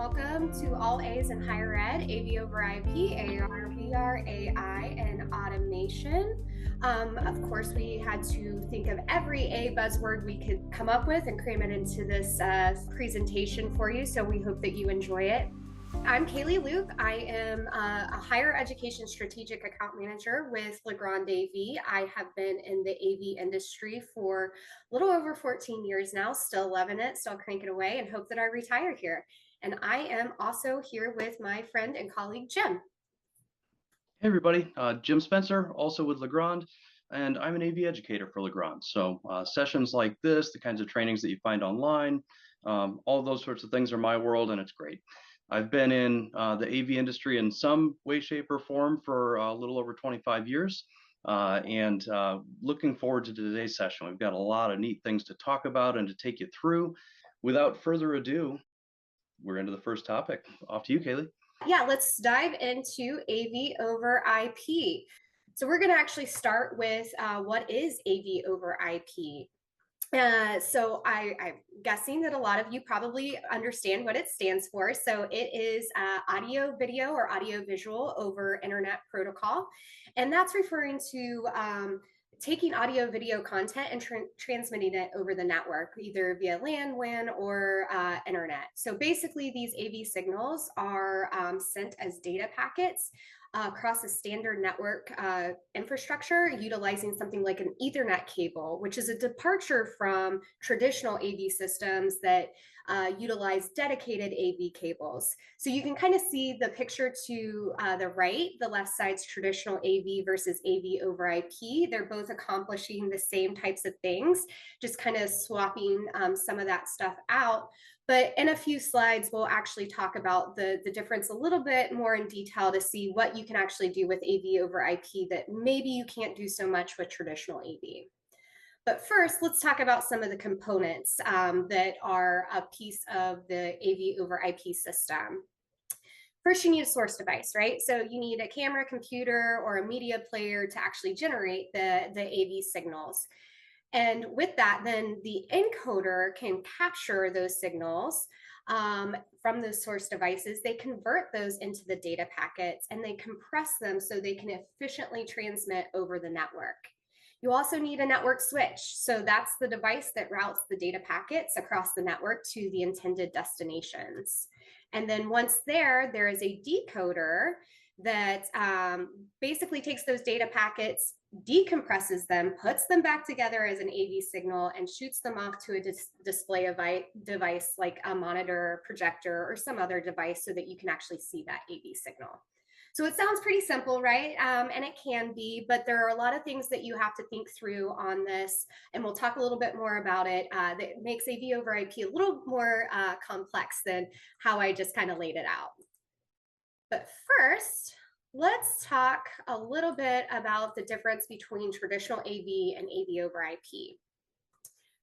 welcome to All A's in Higher Ed, AV over IP, AR, VR, AI, and automation. Of course, we had to think of every A buzzword we could come up with and cram it into this presentation for you, so we hope that you enjoy it. I'm Kaylee Luke. I am a higher education strategic account manager with Legrand AV. I have been in the AV industry for a little over 14 years now, still loving it, still cranking away, and hope that I retire here. And I am also here with my friend and colleague, Jim. Hey everybody, Jim Spencer, also with Legrand, and I'm an AV educator for Legrand. So sessions like this, the kinds of trainings that you find online, all those sorts of things are my world, and it's great. I've been in the AV industry in some way, shape, or form for a little over 25 years, and looking forward to today's session. We've got a lot of neat things to talk about and to take you through. Without further ado, we're into the first topic. Off to you, Kaylee. Yeah, let's dive into AV over IP. So we're going to actually start with what is AV over IP. So I'm guessing that a lot of you probably understand what it stands for. So it is audio video or audio visual over internet protocol. And that's referring to taking audio video content and transmitting it over the network, either via LAN, WAN, or internet. So basically these AV signals are sent as data packets across a standard network infrastructure utilizing something like an Ethernet cable, which is a departure from traditional AV systems that utilize dedicated AV cables. So you can kind of see the picture to the right, the left side's traditional AV versus AV over IP. They're both accomplishing the same types of things, just kind of swapping some of that stuff out. But in a few slides, we'll actually talk about the difference a little bit more in detail to see what you can actually do with AV over IP that maybe you can't do so much with traditional AV. But first, let's talk about some of the components that are a piece of the AV over IP system. First, you need a source device, right? So you need a camera, computer, or a media player to actually generate the AV signals. And with that, then the encoder can capture those signals from those source devices. They convert those into the data packets and they compress them so they can efficiently transmit over the network. You also need a network switch. So that's the device that routes the data packets across the network to the intended destinations. And then once there is a decoder that basically takes those data packets, decompresses them, puts them back together as an AV signal, and shoots them off to a display device like a monitor, projector, or some other device so that you can actually see that AV signal. So it sounds pretty simple, right? And it can be, but there are a lot of things that you have to think through on this, and we'll talk a little bit more about it. That makes AV over IP a little more complex than how I just kind of laid it out. But first, let's talk a little bit about the difference between traditional AV and AV over IP.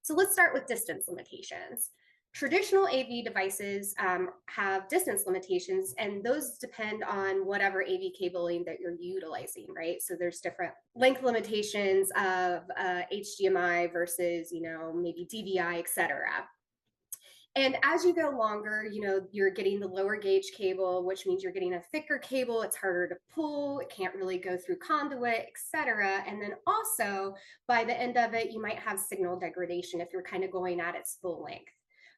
So let's start with distance limitations. Traditional AV devices have distance limitations, and those depend on whatever AV cabling that you're utilizing, right? So there's different length limitations of HDMI versus, maybe DVI, et cetera. And as you go longer, you're getting the lower gauge cable, which means you're getting a thicker cable. It's harder to pull. It can't really go through conduit, etc. And then also by the end of it, you might have signal degradation if you're kind of going at its full length.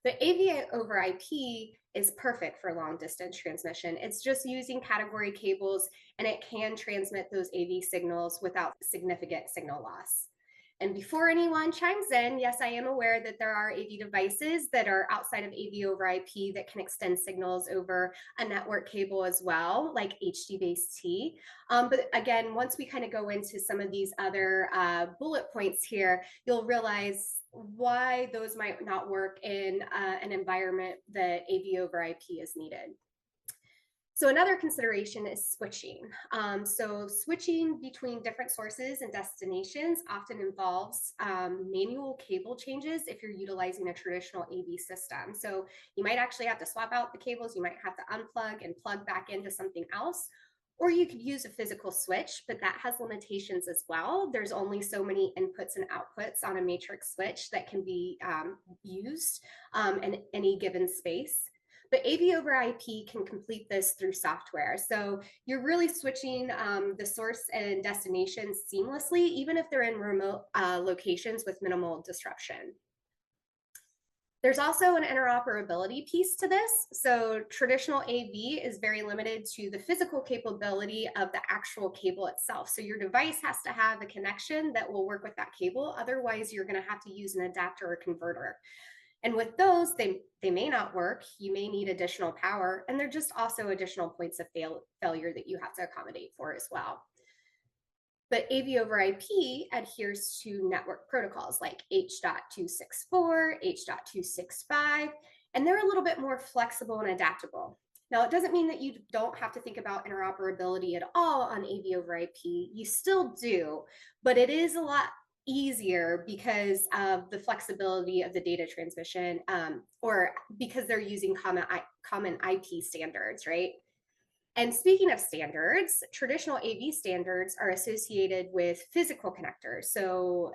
The AV over IP is perfect for long distance transmission. It's just using category cables, and it can transmit those AV signals without significant signal loss. And before anyone chimes in, yes, I am aware that there are AV devices that are outside of AV over IP that can extend signals over a network cable as well, like HDBaseT. But again, once we kind of go into some of these other bullet points here, you'll realize why those might not work in an environment that AV over IP is needed. So another consideration is switching. So switching between different sources and destinations often involves manual cable changes if you're utilizing a traditional AV system. So you might actually have to swap out the cables, you might have to unplug and plug back into something else, or you could use a physical switch, but that has limitations as well. There's only so many inputs and outputs on a matrix switch that can be used in any given space. But AV over IP can complete this through software. So you're really switching the source and destination seamlessly, even if they're in remote locations with minimal disruption. There's also an interoperability piece to this. So traditional AV is very limited to the physical capability of the actual cable itself. So your device has to have a connection that will work with that cable. Otherwise, you're going to have to use an adapter or converter. And with those, they may not work. You may need additional power. And they're just also additional points of failure that you have to accommodate for as well. But AV over IP adheres to network protocols like H.264, H.265, and they're a little bit more flexible and adaptable. Now, it doesn't mean that you don't have to think about interoperability at all on AV over IP. You still do, but it is a lot easier because of the flexibility of the data transmission, or because they're using common IP standards, right? And speaking of standards, traditional AV standards are associated with physical connectors, so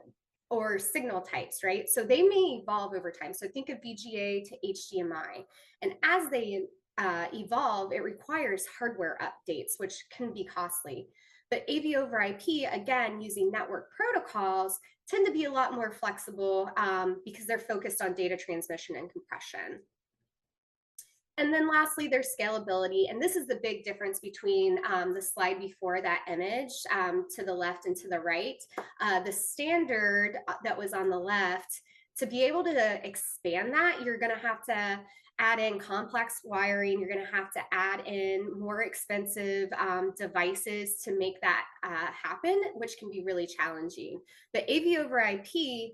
or signal types, right? So they may evolve over time. So think of VGA to HDMI, and as they evolve, it requires hardware updates, which can be costly. But AV over IP, again, using network protocols, tend to be a lot more flexible because they're focused on data transmission and compression. And then lastly, there's scalability. And this is the big difference between the slide before that image to the left and to the right. The standard that was on the left, to be able to expand that, you're going to have to add in complex wiring. You're going to have to add in more expensive devices to make that happen, which can be really challenging. But AV over IP,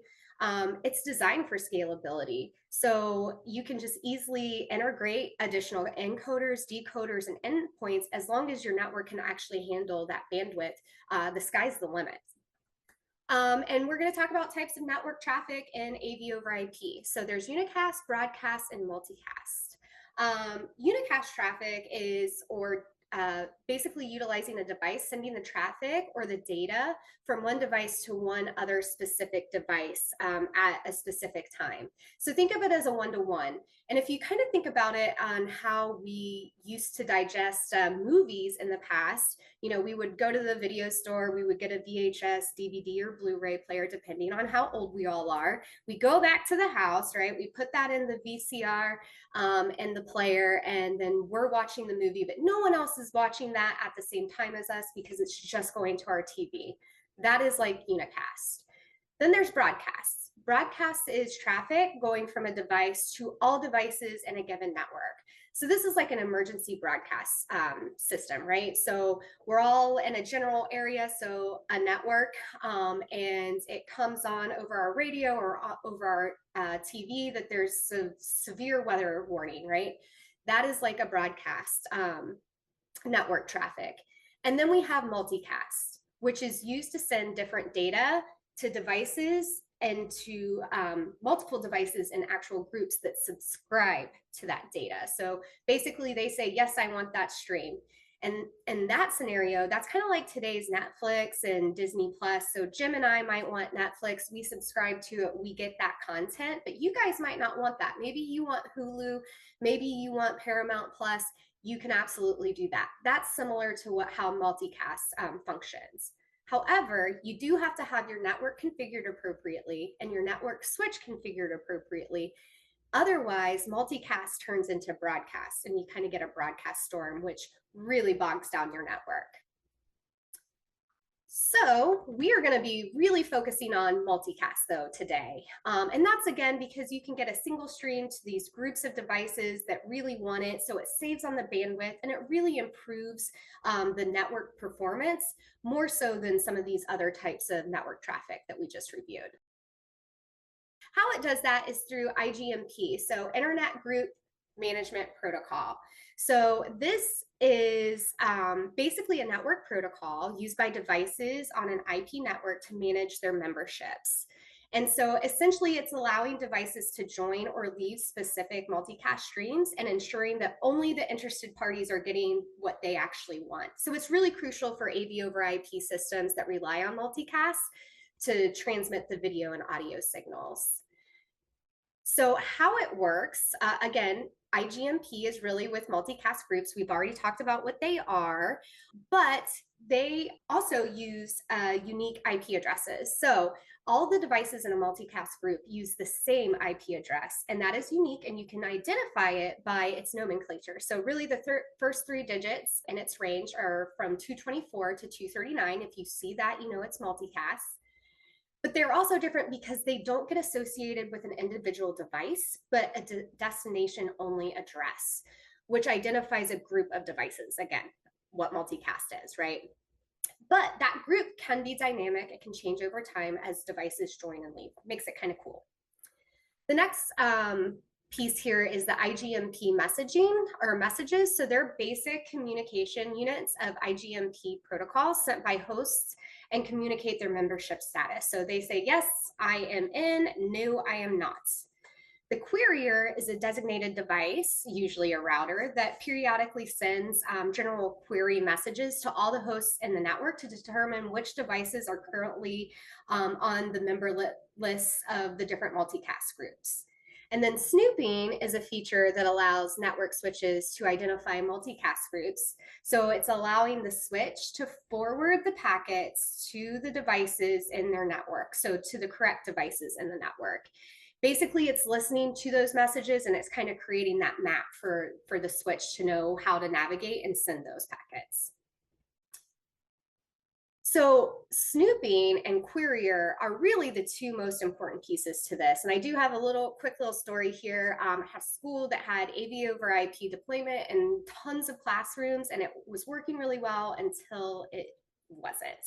it's designed for scalability. So you can just easily integrate additional encoders, decoders, and endpoints as long as your network can actually handle that bandwidth. The sky's the limit. And we're going to talk about types of network traffic in AV over IP. So there's unicast, broadcast, and multicast. Unicast traffic is, basically utilizing a device, sending the traffic or the data from one device to one other specific device at a specific time. So think of it as a one-to-one. And if you kind of think about it on how we used to digest movies in the past, you know, we would go to the video store, we would get a VHS, DVD, or Blu-ray player, depending on how old we all are. We go back to the house, right? We put that in the VCR and the player, and then we're watching the movie, but no one else is watching that at the same time as us because it's just going to our TV. That is like unicast. Then there's broadcast. Broadcast is traffic going from a device to all devices in a given network. So this is like an emergency broadcast system, right? So we're all in a general area, so a network, and it comes on over our radio or over our TV that there's some severe weather warning, right? That is like a broadcast network traffic. And then we have multicast, which is used to send different data to devices and to multiple devices and actual groups that subscribe to that data. So basically they say, yes, I want that stream. And in that scenario, that's kind of like today's Netflix and Disney Plus. So Jim and I might want Netflix, we subscribe to it, we get that content, but you guys might not want that. Maybe you want Hulu, maybe you want Paramount Plus. You can absolutely do that. That's similar to how multicast functions. However, you do have to have your network configured appropriately and your network switch configured appropriately. Otherwise, multicast turns into broadcast and you kind of get a broadcast storm, which really bogs down your network. So we are going to be really focusing on multicast though today. And that's again because you can get a single stream to these groups of devices that really want it. So it saves on the bandwidth and it really improves the network performance more so than some of these other types of network traffic that we just reviewed. How it does that is through IGMP, so Internet Group Management Protocol. So this is basically a network protocol used by devices on an IP network to manage their memberships. And so essentially it's allowing devices to join or leave specific multicast streams and ensuring that only the interested parties are getting what they actually want. So it's really crucial for AV over IP systems that rely on multicast to transmit the video and audio signals. So how it works, again, IGMP is really with multicast groups. We've already talked about what they are, but they also use unique IP addresses. So all the devices in a multicast group use the same IP address, and that is unique, and you can identify it by its nomenclature. So really the first three digits in its range are from 224 to 239. If you see that, you know it's multicast. But they're also different because they don't get associated with an individual device, but a destination only address, which identifies a group of devices. Again, what multicast is, right? But that group can be dynamic. It can change over time as devices join and leave. Makes it kind of cool. The next piece here is the IGMP messaging or messages. So they're basic communication units of IGMP protocols sent by hosts and communicate their membership status. So they say, yes, I am in, no, I am not. The querier is a designated device, usually a router, that periodically sends general query messages to all the hosts in the network to determine which devices are currently on the member lists of the different multicast groups. And then snooping is a feature that allows network switches to identify multicast groups. So it's allowing the switch to forward the packets to the devices in their network, so to the correct devices in the network. Basically, it's listening to those messages and it's kind of creating that map for the switch to know how to navigate and send those packets. So snooping and querier are really the two most important pieces to this. And I do have a quick little story here. I had a school that had AV over IP deployment in tons of classrooms, and it was working really well until it wasn't.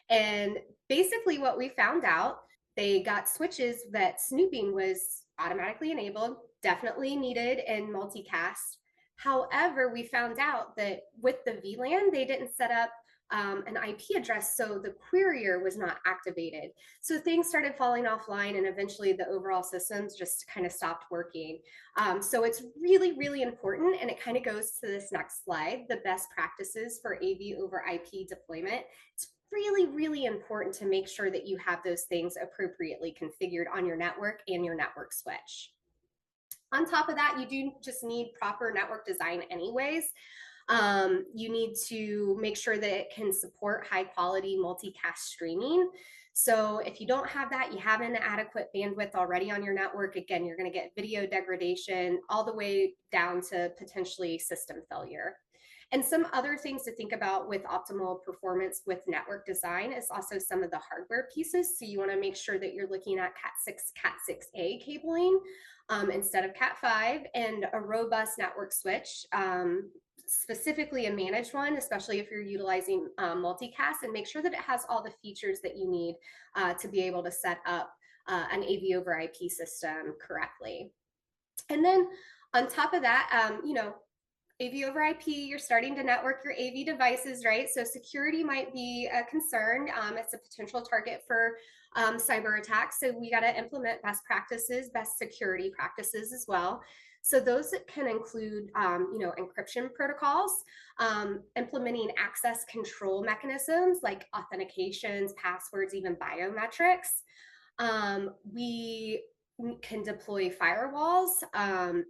And basically what we found out, they got switches that snooping was automatically enabled, definitely needed in multicast. However, we found out that with the VLAN, they didn't set up an IP address, so the querier was not activated. So things started falling offline, and eventually the overall systems just kind of stopped working. So it's really, really important, and it kind of goes to this next slide, the best practices for AV over IP deployment. It's really, really important to make sure that you have those things appropriately configured on your network and your network switch. On top of that, you do just need proper network design anyways. You need to make sure that it can support high quality multicast streaming. So if you don't have that, you have an adequate bandwidth already on your network, again, you're going to get video degradation all the way down to potentially system failure. And some other things to think about with optimal performance with network design is also some of the hardware pieces. So you want to make sure that you're looking at Cat6, Cat6A cabling instead of Cat5, and a robust network switch, specifically a managed one, especially if you're utilizing multicast, and make sure that it has all the features that you need to be able to set up an AV over IP system correctly. And then on top of that, you know, AV over IP, you're starting to network your AV devices, right? So security might be a concern. It's a potential target for cyber attacks. So we got to implement best practices, best security practices as well. So those can include, you know, encryption protocols, implementing access control mechanisms like authentications, passwords, even biometrics. We can deploy firewalls,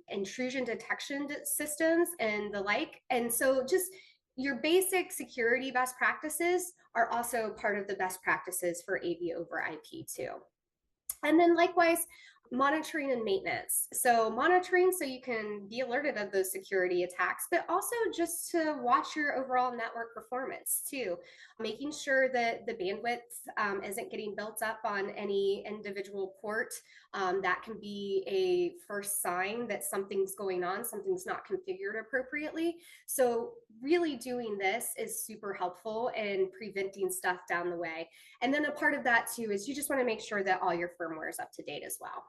intrusion detection systems, and the like. And so just your basic security best practices are also part of the best practices for AV over IP too. And then likewise, monitoring and maintenance. So monitoring so you can be alerted of those security attacks, but also just to watch your overall network performance too. Making sure that the bandwidth isn't getting built up on any individual port. That can be a first sign that something's going on, something's not configured appropriately. So really doing this is super helpful in preventing stuff down the way. And then a part of that too is you just want to make sure that all your firmware is up to date as well.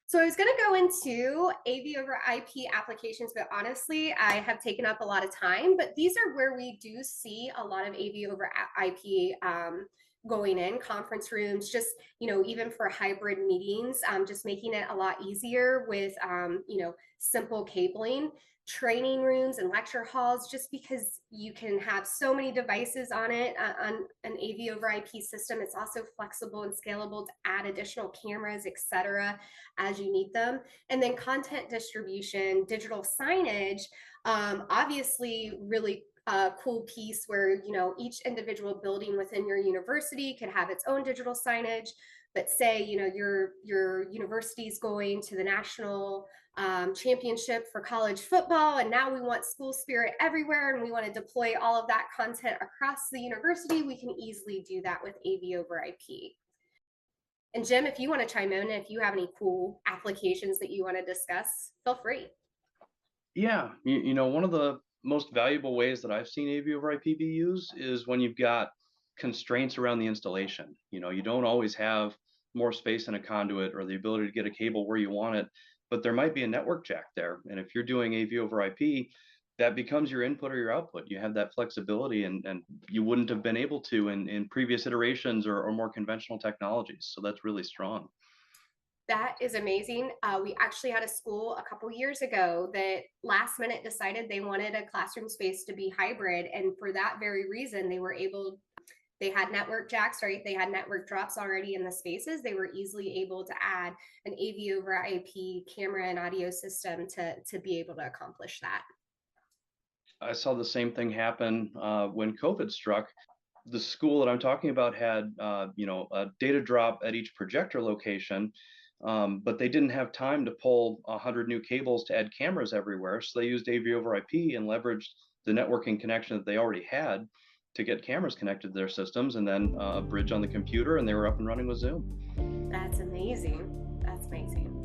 So I was going to go into AV over IP applications, but honestly, I have taken up a lot of time. But these are where we do see a lot of AV over IP going in, conference rooms, just, even for hybrid meetings, just making it a lot easier with, simple cabling, training rooms and lecture halls, just because you can have so many devices on it, on an AV over IP system. It's also flexible and scalable to add additional cameras, etc., as you need them. And then content distribution, digital signage, obviously really cool piece where each individual building within your university could have its own digital signage. But say your university is going to the national championship for college football, and now we want school spirit everywhere, and we want to deploy all of that content across the university. We can easily do that with AV over IP. And Jim, if you want to chime in, if you have any cool applications that you want to discuss, feel free. Yeah, one of the most valuable ways that I've seen AV over IP be used is when you've got constraints around the installation. You don't always have more space in a conduit or the ability to get a cable where you want it, but there might be a network jack there. And if you're doing AV over IP, that becomes your input or your output. You have that flexibility, and you wouldn't have been able to in previous iterations or more conventional technologies. So that's really strong. That is amazing. We actually had a school a couple years ago that last minute decided they wanted a classroom space to be hybrid. And for that very reason, they had network jacks, right? They had network drops already in the spaces. They were easily able to add an AV over IP camera and audio system to be able to accomplish that. I saw the same thing happen when COVID struck. The school that I'm talking about had, a data drop at each projector location, but they didn't have time to pull 100 new cables to add cameras everywhere. So they used AV over IP and leveraged the networking connection that they already had to get cameras connected to their systems, and then a bridge on the computer, and they were up and running with Zoom. That's amazing. That's amazing.